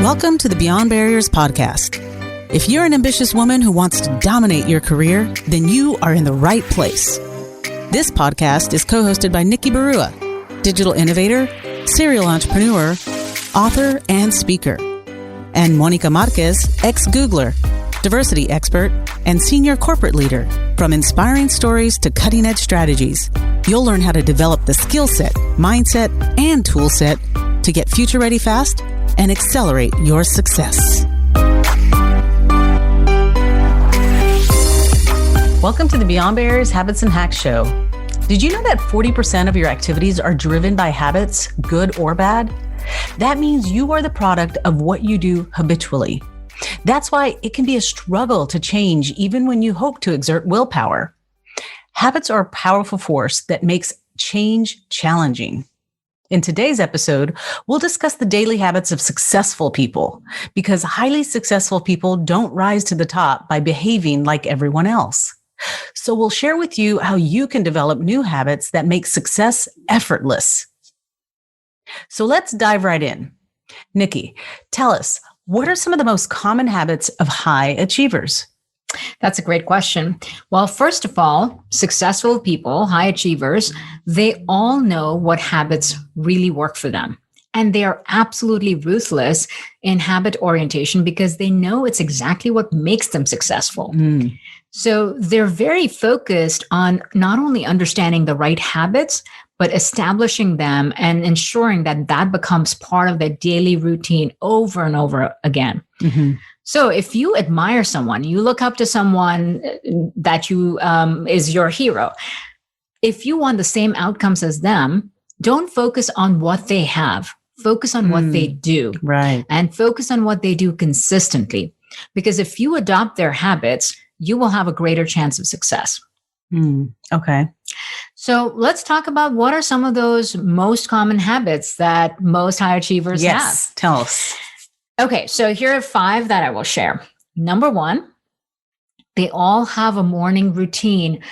Welcome to the Beyond Barriers podcast. If you're an ambitious woman who wants to dominate your career, then you are in the right place. This podcast is co-hosted by Nikki Barua, digital innovator, serial entrepreneur, author, and speaker, and Monica Marquez, ex-Googler, diversity expert, and senior corporate leader. From inspiring stories to cutting-edge strategies, you'll learn how to develop the skill set, mindset, and tool set to get future-ready fast and accelerate your success. Welcome to the Beyond Barriers Habits and Hacks Show. Did you know that 40% of your activities are driven by habits, good or bad? That means you are the product of what you do habitually. That's why it can be a struggle to change even when you hope to exert willpower. Habits are a powerful force that makes change challenging. In today's episode, we'll discuss the daily habits of successful people, because highly successful people don't rise to the top by behaving like everyone else. So we'll share with you how you can develop new habits that make success effortless. So let's dive right in. Nikki, tell us, what are some of the most common habits of high achievers? That's a great question. Well, first of all, successful people, high achievers, they all know what habits really work for them. And they are absolutely ruthless in habit orientation because they know it's exactly what makes them successful. So they're very focused on not only understanding the right habits, but establishing them and ensuring that that becomes part of their daily routine over and over again. So if you admire someone, you look up to someone that you is your hero. If you want the same outcomes as them, don't focus on what they have. Focus on what they do. Right. And focus on what they do consistently. Because if you adopt their habits, you will have a greater chance of success. Okay. So let's talk about what are some of those most common habits that most high achievers have. Yes, tell us. Okay, so here are 5 that I will share. Number 1, they all have a morning routine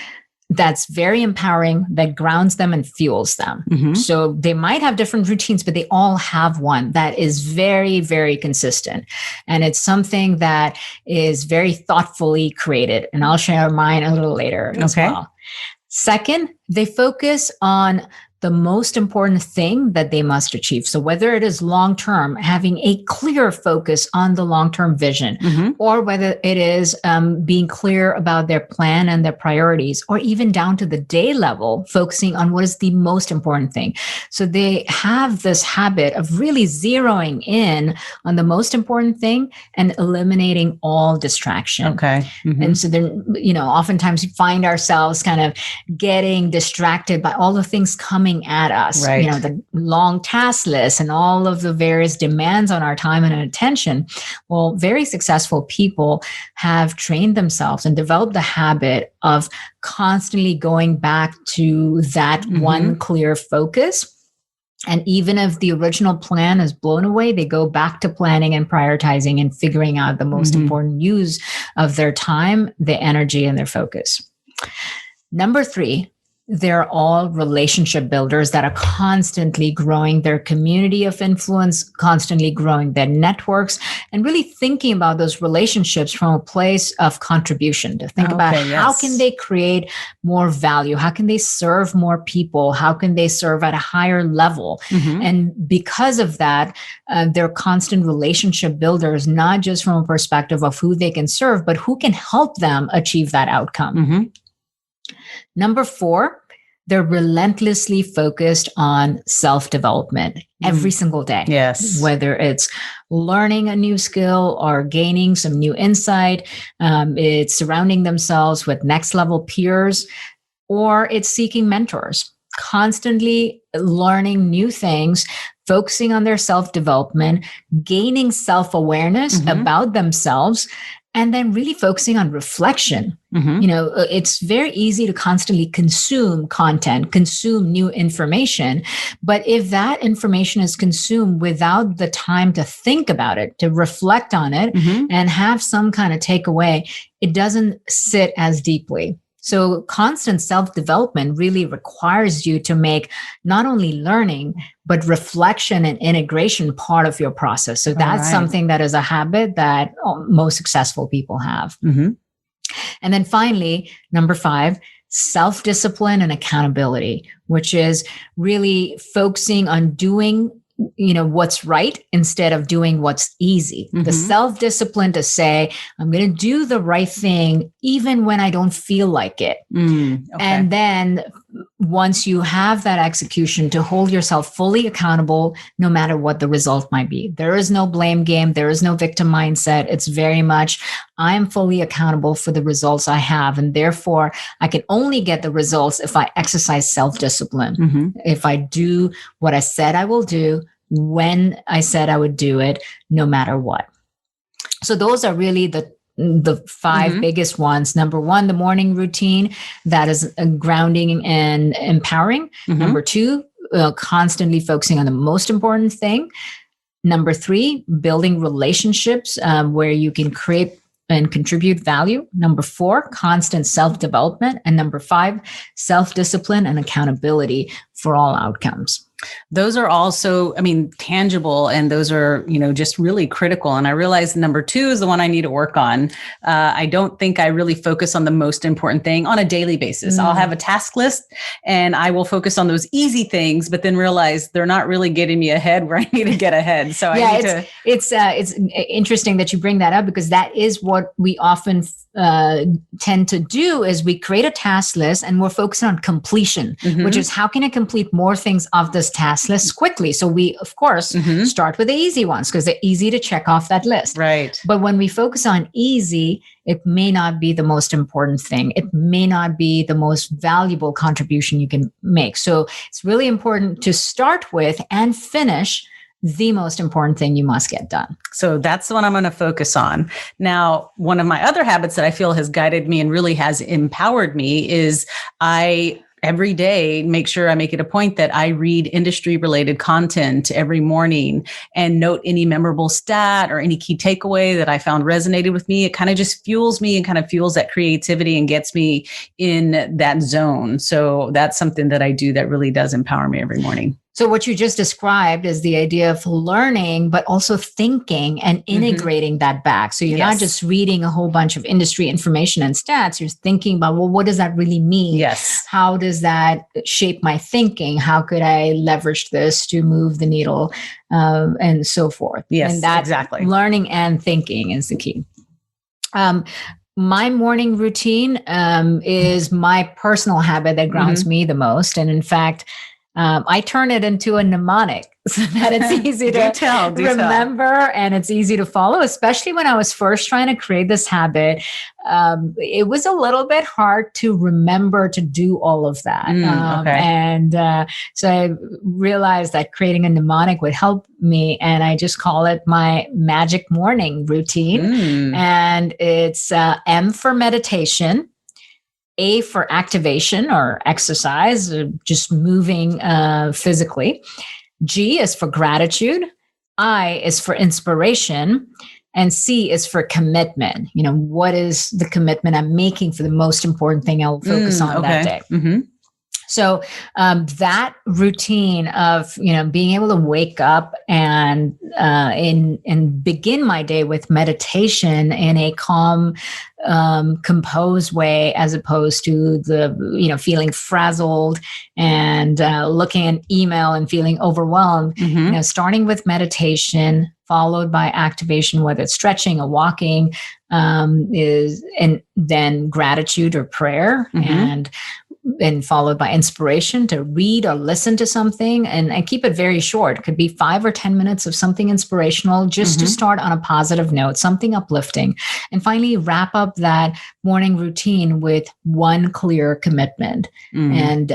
that's very empowering, that grounds them and fuels them. So they might have different routines, but they all have one that is very, very consistent. And it's something that is very thoughtfully created. And I'll share mine a little later as well. Second, they focus on the most important thing that they must achieve. So whether it is long-term, having a clear focus on the long-term vision, or whether it is being clear about their plan and their priorities, or even down to the day level, focusing on what is the most important thing. So they have this habit of really zeroing in on the most important thing and eliminating all distraction. Okay. And so then, oftentimes we find ourselves kind of getting distracted by all the things coming at us, right. The long task list and all of the various demands on our time and attention. Well, very successful people have trained themselves and developed the habit of constantly going back to that one clear focus. And even if the original plan is blown away, they go back to planning and prioritizing and figuring out the most important use of their time, their energy, and their focus. Number 3, they're all relationship builders that are constantly growing their community of influence, constantly growing their networks, and really thinking about those relationships from a place of contribution, to think about how can they create more value? How can they serve more people? How can they serve at a higher level? And because of that, they're constant relationship builders, not just from a perspective of who they can serve, but who can help them achieve that outcome. Number 4, they're relentlessly focused on self-development every single day. Yes. Whether it's learning a new skill or gaining some new insight, it's surrounding themselves with next level peers, or it's seeking mentors, constantly learning new things, focusing on their self-development, gaining self-awareness about themselves, and then really focusing on reflection. It's very easy to constantly consume content, consume new information. But if that information is consumed without the time to think about it, to reflect on it, and have some kind of takeaway, it doesn't sit as deeply. So constant self-development really requires you to make not only learning, but reflection and integration part of your process. So that's something that is a habit that most successful people have. Mm-hmm. And then finally, number 5, self-discipline and accountability, which is really focusing on doing what's right instead of doing what's easy. The self-discipline to say, I'm going to do the right thing even when I don't feel like it. And then once you have that execution, to hold yourself fully accountable, no matter what the result might be. There is no blame game. There is no victim mindset. It's very much, I'm fully accountable for the results I have. And therefore, I can only get the results if I exercise self-discipline. If I do what I said I will do, when I said I would do it, no matter what. So those are really the 5 biggest ones. Number 1, the morning routine, that is grounding and empowering. Number 2, constantly focusing on the most important thing. Number 3, building relationships where you can create and contribute value. Number 4, constant self-development. And number 5, self-discipline and accountability for all outcomes. Those are also, tangible, and those are, just really critical. And I realize number 2 is the one I need to work on. I don't think I really focus on the most important thing on a daily basis. I'll have a task list and I will focus on those easy things, but then realize they're not really getting me ahead where I need to get ahead. So it's interesting that you bring that up, because that is what we often tend to do, is we create a task list and we're focusing on completion, which is how can I complete more things of this task list quickly. So we, of course, start with the easy ones because they're easy to check off that list. Right. But when we focus on easy, it may not be the most important thing. It may not be the most valuable contribution you can make. So it's really important to start with and finish the most important thing you must get done. So that's the one I'm going to focus on. Now, one of my other habits that I feel has guided me and really has empowered me is every day, make sure I make it a point that I read industry-related content every morning and note any memorable stat or any key takeaway that I found resonated with me. It kind of just fuels me and kind of fuels that creativity and gets me in that zone. So that's something that I do that really does empower me every morning. So what you just described is the idea of learning, but also thinking and integrating that back. So you're not just reading a whole bunch of industry information and stats. You're thinking about, well, what does that really mean? Yes. How does that shape my thinking? How could I leverage this to move the needle and so forth? Yes, and that exactly. Learning and thinking is the key. My morning routine is my personal habit that grounds me the most. And in fact, I turn it into a mnemonic so that it's easy to remember and it's easy to follow, especially when I was first trying to create this habit. It was a little bit hard to remember to do all of that. So I realized that creating a mnemonic would help me, and I just call it my magic morning routine. And it's M for meditation, A for activation or exercise, or just moving physically. G is for gratitude. I is for inspiration. And C is for commitment. What is the commitment I'm making for the most important thing I'll focus on that day? So that routine of being able to wake up and begin my day with meditation in a calm, composed way, as opposed to the feeling frazzled and looking at email and feeling overwhelmed. Starting with meditation followed by activation, whether it's stretching or walking, and then gratitude or prayer, and followed by inspiration to read or listen to something. And I keep it very short. It could be 5 or 10 minutes of something inspirational, just to start on a positive note, something uplifting. And finally, wrap up that morning routine with one clear commitment and,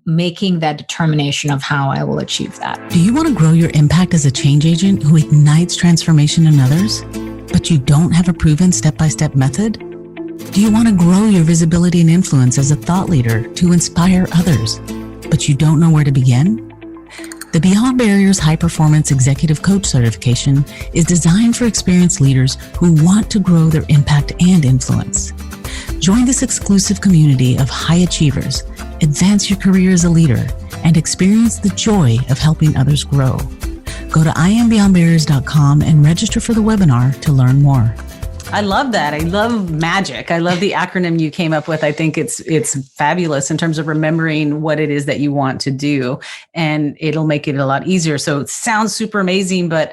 making that determination of how I will achieve that. Do you want to grow your impact as a change agent who ignites transformation in others, but you don't have a proven step-by-step method? Do you want to grow your visibility and influence as a thought leader to inspire others, but you don't know where to begin? The Beyond Barriers High Performance Executive Coach Certification is designed for experienced leaders who want to grow their impact and influence. Join this exclusive community of high achievers, advance your career as a leader, and experience the joy of helping others grow. Go to IamBeyondBarriers.com and register for the webinar to learn more. I love that. I love magic. I love the acronym you came up with. I think it's fabulous in terms of remembering what it is that you want to do, and it'll make it a lot easier. So it sounds super amazing, but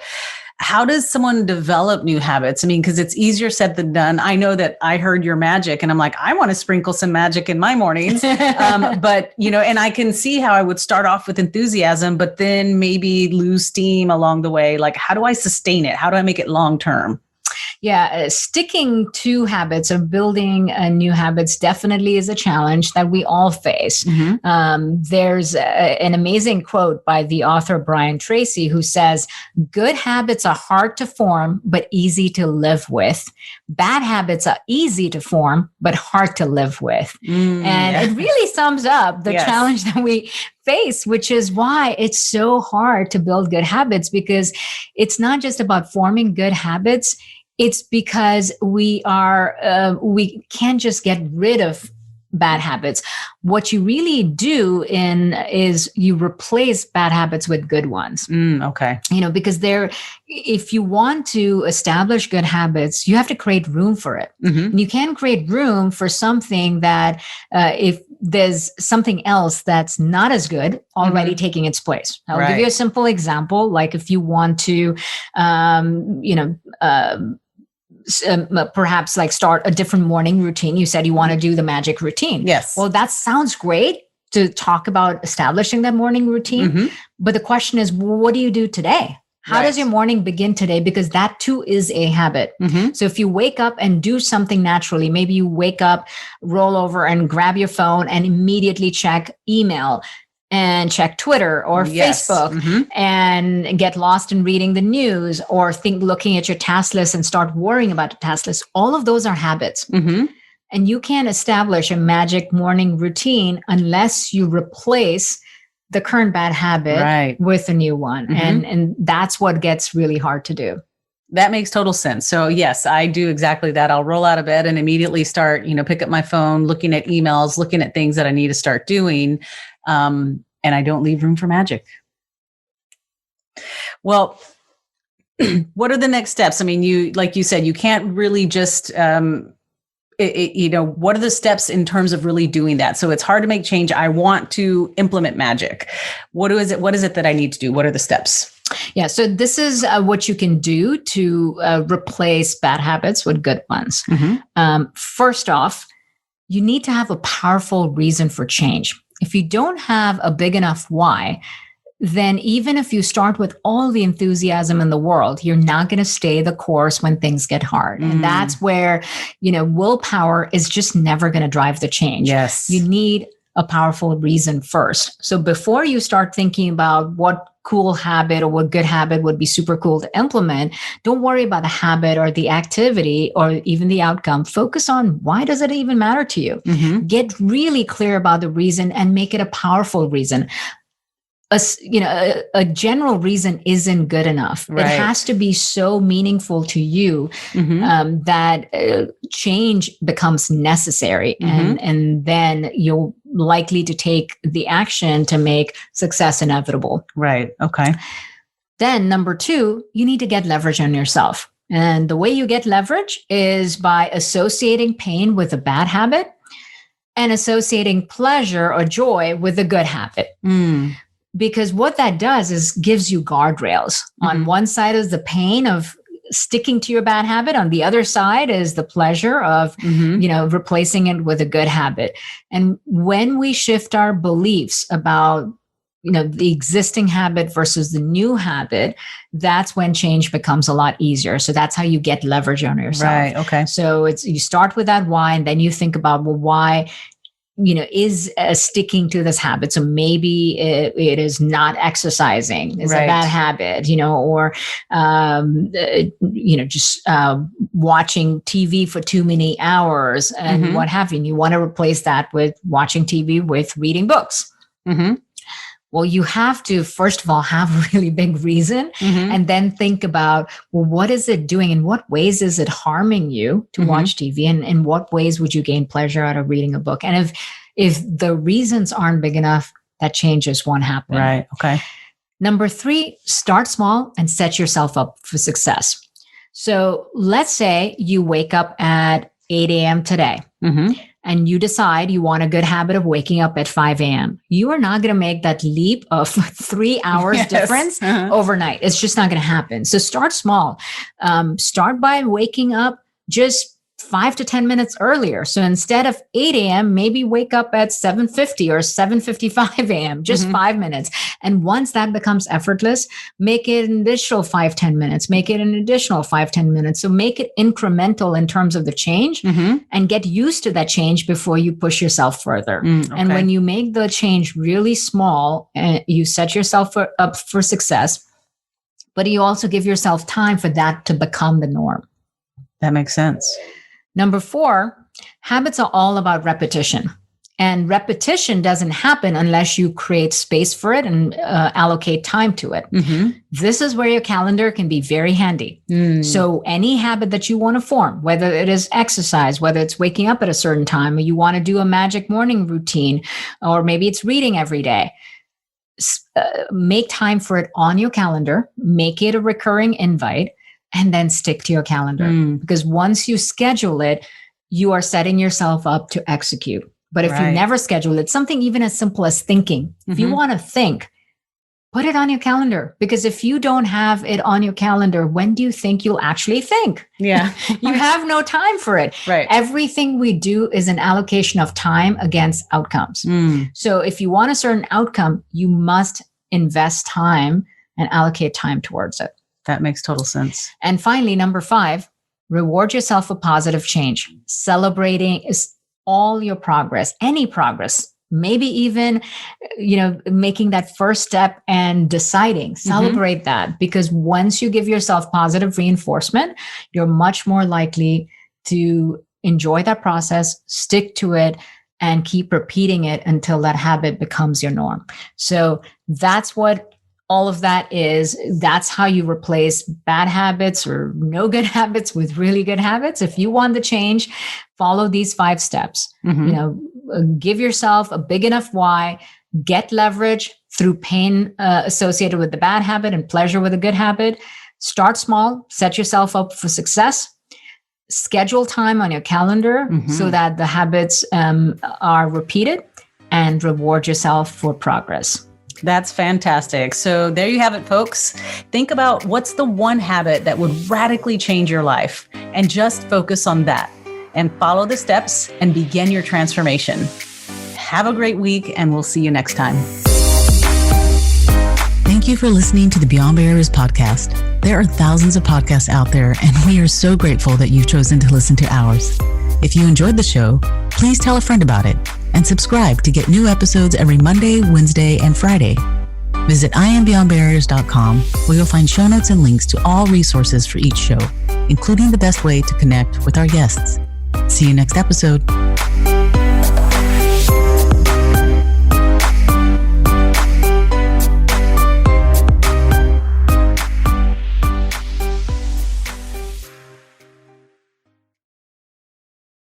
how does someone develop new habits? I mean, because it's easier said than done. I know that I heard your magic and I'm like, I want to sprinkle some magic in my mornings. But, and I can see how I would start off with enthusiasm, but then maybe lose steam along the way. Like, how do I sustain it? How do I make it long term? Yeah, sticking to habits or building new habits definitely is a challenge that we all face. There's an amazing quote by the author Brian Tracy who says, "Good habits are hard to form, but easy to live with. Bad habits are easy to form, but hard to live with." And it really sums up the challenge that we face, which is why it's so hard to build good habits, because it's not just about forming good habits. It's because we can't just get rid of bad habits. What you really do is you replace bad habits with good ones. Okay. Because if you want to establish good habits, you have to create room for it. And you can create room for something that if there's something else that's not as good already taking its place. I'll give you a simple example. Like if you want to, perhaps like start a different morning routine. You said you want to do the magic routine. Yes. Well, that sounds great to talk about establishing that morning routine. But the question is, what do you do today? How does your morning begin today? Because that too is a habit. So if you wake up and do something naturally, maybe you wake up, roll over and grab your phone and immediately check email and check Twitter or Facebook and get lost in reading the news, or looking at your task list and start worrying about the task list. All of those are habits. And you can't establish a magic morning routine unless you replace the current bad habit with a new one. And that's what gets really hard to do. That makes total sense. So yes, I do exactly that. I'll roll out of bed and immediately start, pick up my phone, looking at emails, looking at things that I need to start doing. And I don't leave room for magic. Well, what are the next steps? I mean, like you said, you can't really just, what are the steps in terms of really doing that? So it's hard to make change. I want to implement magic. What is it that I need to do? What are the steps? Yeah. So this is what you can do to replace bad habits with good ones. First off, you need to have a powerful reason for change. If you don't have a big enough why, then even if you start with all the enthusiasm in the world, you're not going to stay the course when things get hard. And that's where, willpower is just never going to drive the change. Yes. You need a powerful reason first. So before you start thinking about what cool habit or what good habit would be super cool to implement, don't worry about the habit or the activity or even the outcome. Focus on, why does it even matter to you? Get really clear about the reason and make it a powerful reason. A general reason isn't good enough. It has to be so meaningful to you that change becomes necessary. And then you're likely to take the action to make success inevitable. Right. Okay. Then number 2, you need to get leverage on yourself. And the way you get leverage is by associating pain with a bad habit and associating pleasure or joy with a good habit. Because what that does is gives you guardrails. On one side is the pain of sticking to your bad habit. On the other side is the pleasure of, replacing it with a good habit. And when we shift our beliefs about, the existing habit versus the new habit, that's when change becomes a lot easier. So that's how you get leverage on yourself. Right. Okay. So you start with that why, and then you think about, well, why is sticking to this habit. So maybe it is not exercising is a bad habit, or, just watching TV for too many hours and what have you. And you want to replace that with watching TV with reading books. Well, you have to, first of all, have a really big reason and then think about, well, what is it doing? In what ways is it harming you to watch TV? And in what ways would you gain pleasure out of reading a book? And if the reasons aren't big enough, that changes won't happen. Right. Okay. Number 3, start small and set yourself up for success. So let's say you wake up at 8 a.m. today. And you decide you want a good habit of waking up at 5 a.m. You are not going to make that leap of 3 hours difference overnight. It's just not going to happen. So start small. Start by waking up just 5 to 10 minutes earlier. So instead of 8 a.m., maybe wake up at 7:50 or 7:55 a.m., just 5 minutes. And once that becomes effortless, make it an additional 5-10 minutes, make it an additional 5-10 minutes. So make it incremental in terms of the change and get used to that change before you push yourself further. And when you make the change really small, you set yourself up for success, but you also give yourself time for that to become the norm. That makes sense. Number 4, habits are all about repetition. And repetition doesn't happen unless you create space for it and allocate time to it. This is where your calendar can be very handy. So any habit that you want to form, whether it is exercise, whether it's waking up at a certain time, or you want to do a magic morning routine, or maybe it's reading every day, make time for it on your calendar, make it a recurring invite, and then stick to your calendar. Because once you schedule it, you are setting yourself up to execute. But if you never schedule it, something even as simple as thinking, if you want to think, put it on your calendar. Because if you don't have it on your calendar, when do you think you'll actually think? Yeah. You have no time for it. Right. Everything we do is an allocation of time against outcomes. So if you want a certain outcome, you must invest time and allocate time towards it. That makes total sense. And finally, number 5, reward yourself for positive change. Celebrating is all your progress, any progress, maybe even, making that first step and deciding, celebrate that. Because once you give yourself positive reinforcement, you're much more likely to enjoy that process, stick to it, and keep repeating it until that habit becomes your norm. So that's what all of that is. That's how you replace bad habits or no good habits with really good habits. If you want the change, follow these 5 steps. Give yourself a big enough why, get leverage through pain associated with the bad habit and pleasure with a good habit. Start small, set yourself up for success. Schedule time on your calendar so that the habits are repeated, and reward yourself for progress. That's fantastic. So there you have it, folks. Think about what's the one habit that would radically change your life, and just focus on that and follow the steps and begin your transformation. Have a great week, and we'll see you next time. Thank you for listening to the Beyond Barriers podcast. There are thousands of podcasts out there, and we are so grateful that you've chosen to listen to ours. If you enjoyed the show, please tell a friend about it and subscribe to get new episodes every Monday, Wednesday, and Friday. Visit IamBeyondBarriers.com, where you'll find show notes and links to all resources for each show, including the best way to connect with our guests. See you next episode.